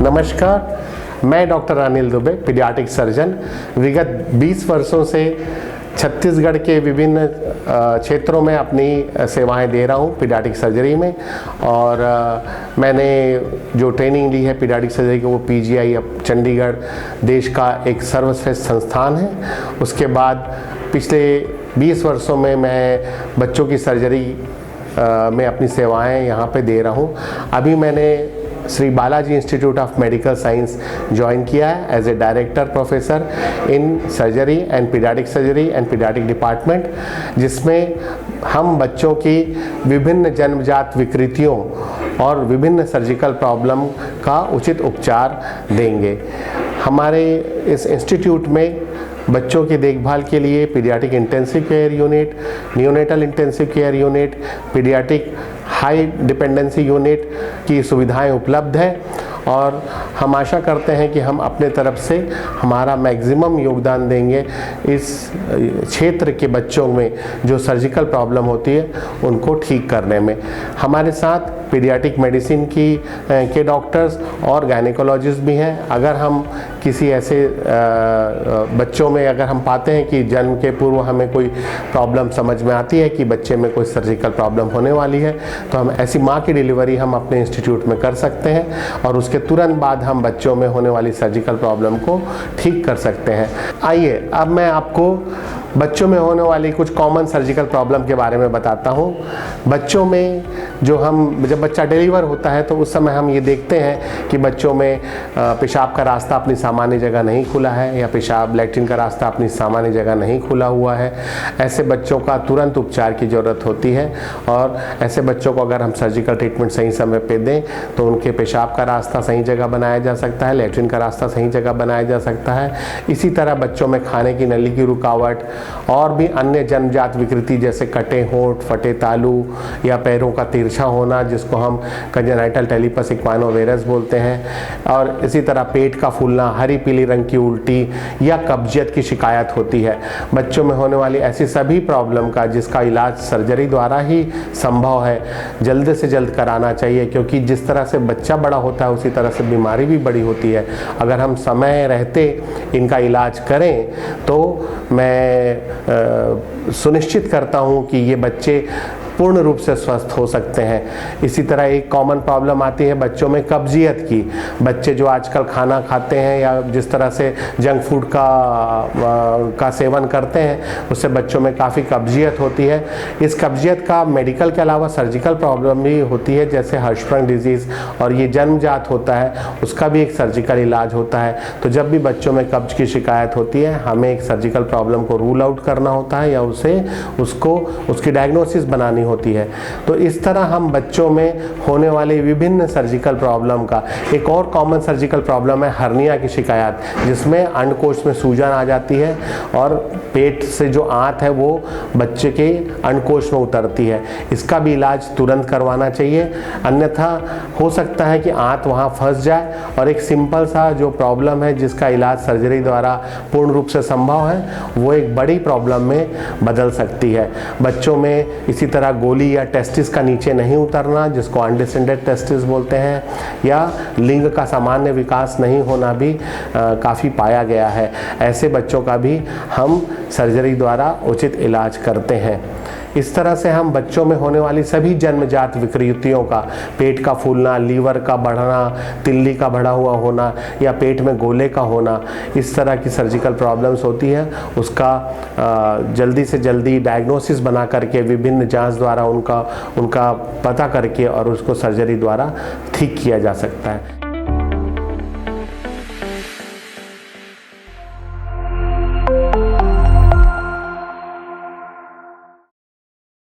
नमस्कार, मैं doctor Anil Dubey, paediatric surgeon. विगत 20 वर्षों से छत्तीसगढ़ के विभिन्न क्षेत्रों में अपनी सेवाएं दे रहा हूं पीडियाट्रिक सर्जरी में। और मैंने जो ट्रेनिंग ली है पीडियाट्रिक सर्जरी की वो PGI अब चंडीगढ़ देश का एक सर्वश्रेष्ठ संस्थान है। उसके बाद पिछले 20 वर्षों में मैं बच्चों की सर्जरी में अपनी सेवाएं यहाँ पे दे रहा हूँ। अभी मैंने Shri Balaji institute of medical science join किया है as a director professor in surgery and paediatric surgery and paediatric department, जिसमें हम बच्चों की विभिन्न जन्मजात विकृतियों और विभिन्न सर्जिकल प्रॉब्लम का उचित उपचार देंगे। हमारे इस इंस्टीट्यूट में बच्चों की देखभाल के लिए paediatric intensive care unit, neonatal intensive care unit, paediatric high dependency unit की सुविधाएं उपलब्ध है। और हम आशा करते हैं कि हम अपने तरफ से हमारा मैक्सिमम योगदान देंगे इस क्षेत्र के बच्चों में जो सर्जिकल प्रॉब्लम होती है उनको ठीक करने में। हमारे साथ पीडियाट्रिक मेडिसिन के डॉक्टर्स और गायनेकोलॉजिस्ट भी हैं। अगर हम किसी ऐसे बच्चों में अगर हम पाते हैं कि जन्म के पूर्व हमें कोई प्रॉब्लम समझ में आती है कि बच्चे में कोई सर्जिकल प्रॉब्लम होने वाली है, तो हम ऐसी माँ की डिलीवरी हम अपने इंस्टीट्यूट में कर सकते हैं और उसके तुरंत बाद हम बच्चों में होने वाली सर्जिकल प्रॉब्लम को ठीक कर सकते हैं। आइए अब मैं आपको बच्चों में होने वाली कुछ कॉमन सर्जिकल प्रॉब्लम के बारे में बताता हूँ। बच्चों में जब बच्चा डिलीवर होता है तो उस समय हम ये देखते हैं कि बच्चों में पेशाब का रास्ता अपनी सामान्य जगह नहीं खुला है या पेशाब लैट्रिन का रास्ता अपनी सामान्य जगह नहीं खुला हुआ है। ऐसे बच्चों का तुरंत उपचार की ज़रूरत होती है और ऐसे बच्चों को अगर हम सर्जिकल ट्रीटमेंट सही समय पे दें तो उनके पेशाब का रास्ता सही जगह बनाया जा सकता है, लैट्रिन का रास्ता सही जगह बनाया जा सकता है। इसी तरह बच्चों में खाने की नली की रुकावट और भी अन्य जन्मजात विकृति जैसे कटे होंठ, फटे तालू या पैरों का तिरछा होना, जिसको हम कंजेनाइटल टेलिपस इक्वानोवेरस बोलते हैं, और इसी तरह पेट का फूलना, हरी पीली रंग की उल्टी या कब्जियत की शिकायत होती है। बच्चों में होने वाली ऐसी सभी प्रॉब्लम का जिसका इलाज सर्जरी द्वारा ही संभव है, जल्द से जल्द कराना चाहिए, क्योंकि जिस तरह से बच्चा बड़ा होता है उसी तरह से बीमारी भी बड़ी होती है। अगर हम समय रहते इनका इलाज करें तो मैं सुनिश्चित करता हूं कि ये बच्चे पूर्ण रूप से स्वस्थ हो सकते हैं। इसी तरह एक कॉमन प्रॉब्लम आती है बच्चों में कब्जियत की। बच्चे जो आजकल खाना खाते हैं या जिस तरह से जंक फूड का सेवन करते हैं उससे बच्चों में काफ़ी कब्जियत होती है। इस कब्जियत का मेडिकल के अलावा सर्जिकल प्रॉब्लम भी होती है, जैसे हर्शबर्ग डिजीज़, और ये जन्मजात होता है, उसका भी एक सर्जिकल इलाज होता है। तो जब भी बच्चों में कब्ज की शिकायत होती है हमें एक सर्जिकल प्रॉब्लम को रूल आउट करना होता है या उसकी डायग्नोसिस बनानी होती है। तो इस तरह हम बच्चों में होने वाली विभिन्न सर्जिकल प्रॉब्लम का एक और कॉमन सर्जिकल प्रॉब्लम है हर्निया की शिकायत, जिसमें अंडकोश में सूजन आ जाती है और पेट से जो आंत है वो बच्चे के अंडकोश में उतरती है। इसका भी इलाज तुरंत करवाना चाहिए, अन्यथा हो सकता है कि आंत वहाँ फंस जाए और एक सिंपल सा जो प्रॉब्लम है जिसका इलाज सर्जरी द्वारा पूर्ण रूप से संभव है वो एक बड़ी प्रॉब्लम में बदल सकती है। बच्चों में इसी तरह गोली या टेस्टिस का नीचे नहीं उतरना, जिसको अनडिसेंडेड टेस्टिस बोलते हैं, या लिंग का सामान्य विकास नहीं होना भी काफ़ी पाया गया है। ऐसे बच्चों का भी हम सर्जरी द्वारा उचित इलाज करते हैं। इस तरह से हम बच्चों में होने वाली सभी जन्मजात विकृतियों का, पेट का फूलना, लीवर का बढ़ना, तिल्ली का बढ़ा हुआ होना या पेट में गोले का होना, इस तरह की सर्जिकल प्रॉब्लम्स होती है, उसका जल्दी से जल्दी डायग्नोसिस बना करके विभिन्न जांच द्वारा उनका पता करके और उसको सर्जरी द्वारा ठीक किया जा सकता है।